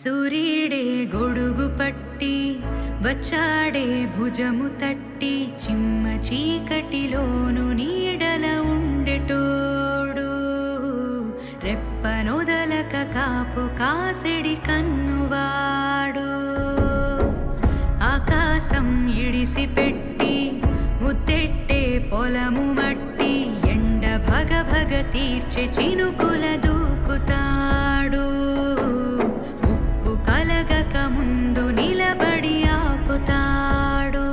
సూర్యుడే గొడుగు పట్టి వచ్చాడే భుజము తట్టి చిమ్మ చీకటిలోను నీడల ఉండెటోడు రెప్పనొదలక కాపు కాసెడి కన్నువాడు ఆకాశం ఇడిసి పెట్టి ముద్దెట్టే పొలము మట్టి ఎండ భగ భగ తీర్చే చినుకుల దూకుతాడు ఉప్పు కలగక ముందు నిలబడి ఆపుతాడు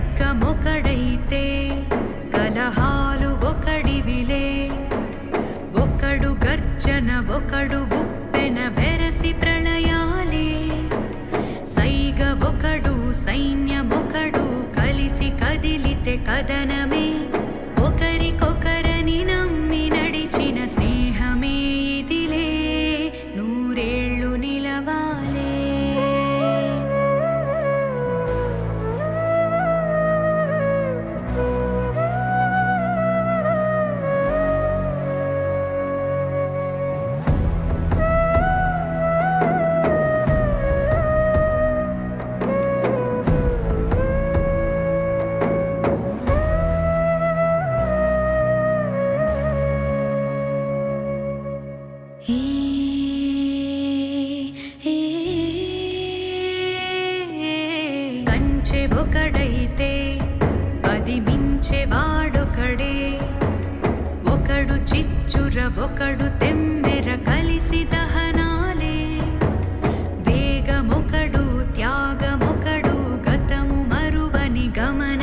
ఖడ్గమొకడైతే కలహాలు ఒకడివిలే ఒకడు గర్జన ఒకడు ఉప్పెన వెరసి ప్రళయాలే సైగ ఒకడు సైన్యమొకడు కలిసి కదిలితే కదనమే ఒకరికొకరని నమ్మి నడిచిన స్నేహమే ఇదిలే నూరేళ్ళు నిలవాలే కంచె ఒకడైతే అది మించె వాడొకడే ఒకడు చిచ్చుర ఒకడు తెమ్మెర కలిసి దహనాలే వేగమొకడు త్యాగమొకడు గతము మరువని గమని